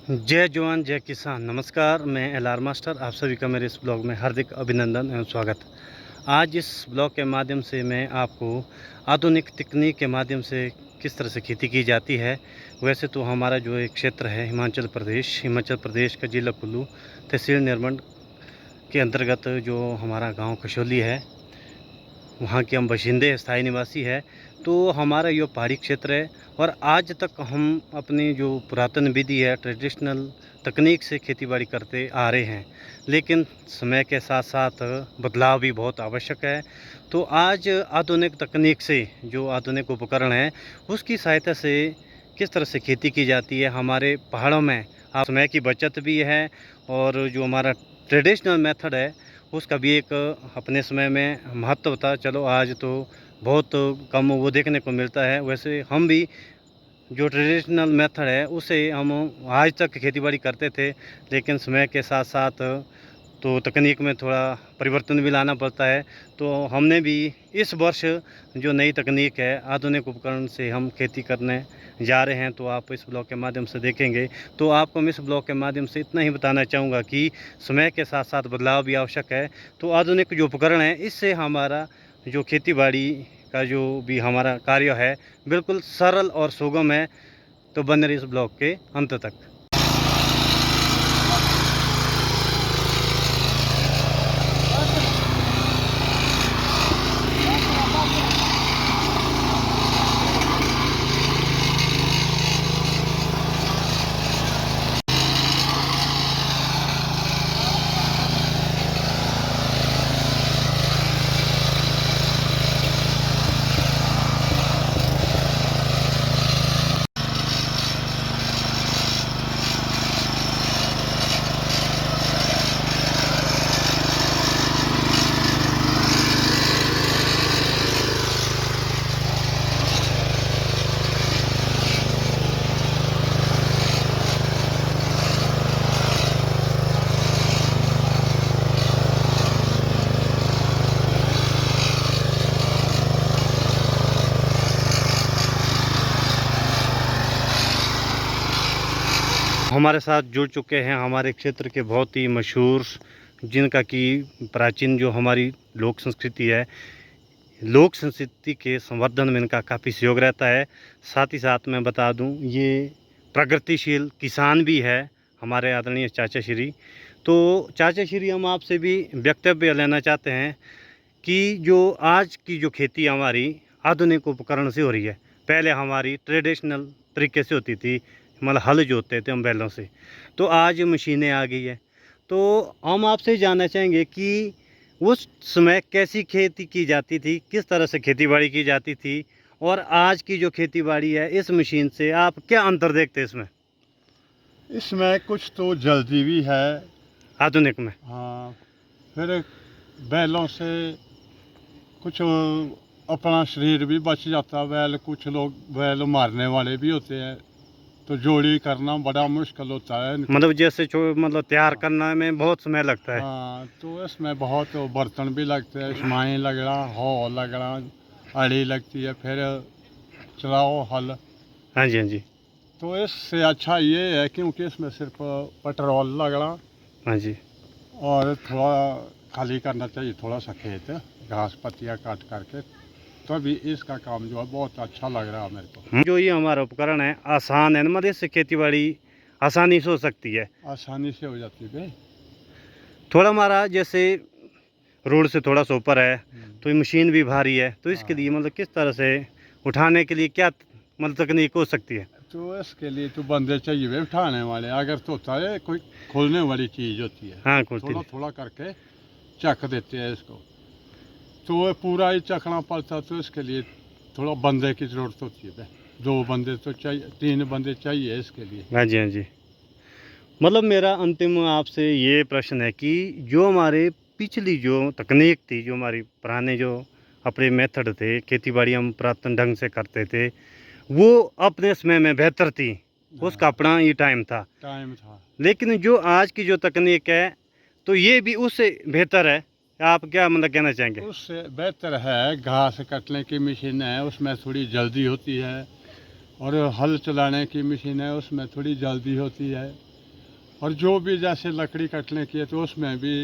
जय जवान जय किसान। नमस्कार, मैं एलआर मास्टर, आप सभी का मेरे इस ब्लॉग में हार्दिक अभिनंदन एवं स्वागत। आज इस ब्लॉग के माध्यम से मैं आपको आधुनिक तकनीक के माध्यम से किस तरह से खेती की जाती है। वैसे तो हमारा जो एक क्षेत्र है हिमाचल प्रदेश का जिला कुल्लू, तहसील निर्मंड के अंतर्गत जो हमारा गांव कशोली है, वहाँ के हम बाशिंदे स्थायी निवासी है। तो हमारा ये पहाड़ी क्षेत्र है और आज तक हम अपनी जो पुरातन विधि है, ट्रेडिशनल तकनीक से खेतीबाड़ी करते आ रहे हैं, लेकिन समय के साथ साथ बदलाव भी बहुत आवश्यक है। तो आज आधुनिक तकनीक से, जो आधुनिक उपकरण हैं, उसकी सहायता से किस तरह से खेती की जाती है हमारे पहाड़ों में। आप समय की बचत भी है और जो हमारा ट्रेडिशनल मेथड है उसका भी एक अपने समय में महत्व था। चलो आज तो बहुत कम वो देखने को मिलता है। वैसे हम भी जो ट्रेडिशनल मेथड है उसे हम आज तक खेतीबाड़ी करते थे, लेकिन समय के साथ साथ तो तकनीक में थोड़ा परिवर्तन भी लाना पड़ता है। तो हमने भी इस वर्ष जो नई तकनीक है, आधुनिक उपकरण से हम खेती करने जा रहे हैं, तो आप इस ब्लॉग के माध्यम से देखेंगे। तो आपको मैं इस ब्लॉग के माध्यम से इतना ही बताना चाहूँगा कि समय के साथ साथ बदलाव भी आवश्यक है। तो आधुनिक जो उपकरण है, इससे हमारा जो खेतीबाड़ी का जो भी हमारा कार्य है, बिल्कुल सरल और सुगम है। तो बने रहिए इस ब्लॉग के अंत तक। हमारे साथ जुड़ चुके हैं हमारे क्षेत्र के बहुत ही मशहूर, जिनका कि प्राचीन जो हमारी लोक संस्कृति है, लोक संस्कृति के संवर्धन में इनका काफ़ी सहयोग रहता है। साथ ही साथ मैं बता दूं, ये प्रगतिशील किसान भी है हमारे आदरणीय चाचा श्री। तो चाचा श्री, हम आपसे भी वक्तव्य लेना चाहते हैं कि जो आज की जो खेती हमारी आधुनिक उपकरण से हो रही है, पहले हमारी ट्रेडिशनल तरीके से होती थी, मतलब हल जोतते थे हम बैलों से, तो आज मशीनें आ गई है। तो हम आपसे जानना चाहेंगे कि उस समय कैसी खेती की जाती थी, किस तरह से खेतीबाड़ी की जाती थी, और आज की जो खेतीबाड़ी है इस मशीन से आप क्या अंतर देखते हैं इसमें, इसमें कुछ तो जल्दी भी है। आधुनिक में? हाँ, फिर बैलों से कुछ अपना शरीर भी बच जाता। बैल, कुछ लोग बैल मारने वाले भी होते हैं, तो जोड़ी करना बड़ा मुश्किल होता है इनको। मतलब जैसे मतलब तैयार हाँ, करने में बहुत समय लगता है। हाँ, तो इसमें बहुत बर्तन भी लगते हैं, समाई लगना, हो लगना, अड़ी लगती है, फिर चलाओ हल। हाँ जी, हाँ जी, तो इससे अच्छा ये है क्योंकि इसमें सिर्फ पेट्रोल लगना हाँ जी। और थोड़ा खाली करना चाहिए, थोड़ा सा खेत, घास पत्तियाँ काट करके। तो अभी इसका काम जो है बहुत अच्छा लग रहा है मेरे को। जो ये हमारा उपकरण है आसान है ना, मतलब इससे खेतीबाड़ी आसानी से हो सकती है। आसानी से हो जाती है। थोड़ा हमारा जैसे रोड से थोड़ा सा ऊपर है, हम्म, तो ये मशीन भी भारी है, तो इसके लिए हाँ, मतलब किस तरह से उठाने के लिए क्या मतलब तकनीक हो सकती है? तो इसके लिए तो बंदे चाहिए वे उठाने वाले। अगर तो होता है कोई खोलने वाली चीज़ होती है, हाँ, कुछ थोड़ा नहीं। थोड़ा करके चक देते हैं इसको, तो वो पूरा ही चखना पड़ता। तो इसके लिए थोड़ा बंदे की ज़रूरत होती है। 2 बंदे तो चाहिए, 3 बंदे चाहिए इसके लिए। हाँ जी, हाँ जी। मतलब मेरा अंतिम आपसे ये प्रश्न है कि जो हमारे पिछली जो तकनीक थी, जो हमारी पुराने जो अपने मेथड थे, खेतीबाड़ी हम पुरातन ढंग से करते थे, वो अपने समय में बेहतर थी, उसका हाँ, अपना ही टाइम था। टाइम था। लेकिन जो आज की जो तकनीक है, तो ये भी उससे बेहतर है। आप क्या मतलब कहना चाहेंगे? उससे बेहतर है। घास काटने की मशीन है, उसमें थोड़ी जल्दी होती है। और हल चलाने की मशीन है, उसमें थोड़ी जल्दी होती है। और जो भी जैसे लकड़ी कटने की है तो उसमें भी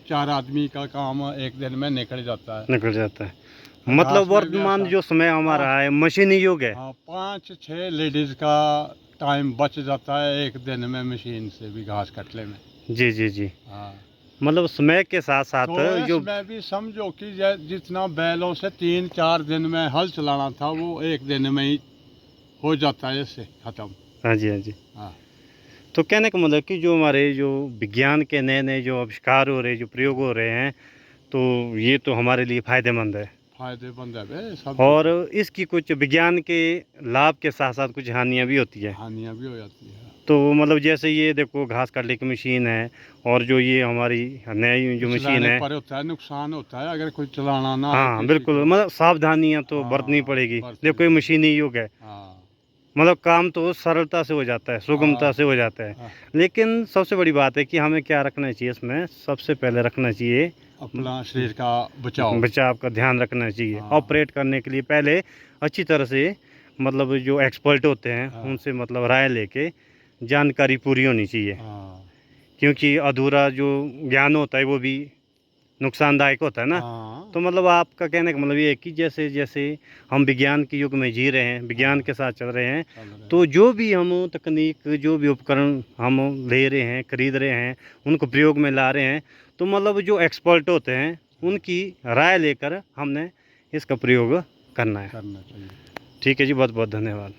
4 आदमी का काम एक दिन में निकल जाता है। निकल जाता है। घास मतलब में भी वर्तमान ऐसा। जो समय हमारा है मशीनी युग है। हाँ, 5-6 लेडीज़ का टाइम बच जाता है एक दिन में मशीन से भी घास कटने में। जी, जी, जी। हाँ, मतलब समय के साथ-साथ तो जो इसमें भी समझो कि जितना बैलों से 3-4 दिन में हल चलाना था वो एक दिन में ही हो जाता है, इससे ख़त्म। हाँ जी, हाँ जी। हाँ, तो कहने का मतलब कि जो हमारे जो विज्ञान के नए-नए जो आविष्कार हो रहे हैं, जो प्रयोग हो रहे हैं, तो ये तो हमारे लिए फ़ायदेमंद है। फ़ायदेमंद है बे सब और कुछ। इसकी कुछ विज्ञान के लाभ के साथ-साथ कुछ हानियाँ भी होती हैं। हानियाँ भी हो जाती है। तो मतलब जैसे ये देखो घास काटने की मशीन है और जो ये हमारी नई जो मशीन चलाने है, पर होता है नुकसान होता है अगर कोई चलाना ना आए हाँ, किसी बिल्कुल को। मतलब सावधानियाँ तो बरतनी हाँ, पड़ेगी। बरतनी देखो ये पड़ेगी। मशीनी युग है। हाँ, मतलब काम तो सरलता से हो जाता है, सुगमता हाँ, से हो जाता है। हाँ, लेकिन सबसे बड़ी बात है कि हमें क्या रखना चाहिए इसमें, सबसे पहले रखना चाहिए अपना शरीर का बचाव। बचाव का ध्यान रखना चाहिए। हाँ, ऑपरेट करने के लिए पहले अच्छी तरह से मतलब जो एक्सपर्ट होते हैं, हाँ, उनसे मतलब राय लेके जानकारी पूरी होनी चाहिए। हाँ, क्योंकि अधूरा जो ज्ञान होता है वो भी नुकसानदायक होता है ना। हाँ, तो मतलब आपका कहने का मतलब ये है कि जैसे-जैसे हम विज्ञान के युग में जी रहे हैं, विज्ञान हाँ, के साथ चल रहे हैं, चल रहे तो हैं। जो भी हम तकनीक, जो भी उपकरण हम ले रहे हैं, खरीद रहे हैं, उनको प्रयोग में ला रहे हैं, तो मतलब जो एक्सपर्ट होते हैं, उनकी राय लेकर हमने इसका प्रयोग करना है। करना चाहिए। ठीक है जी, बहुत-बहुत धन्यवाद।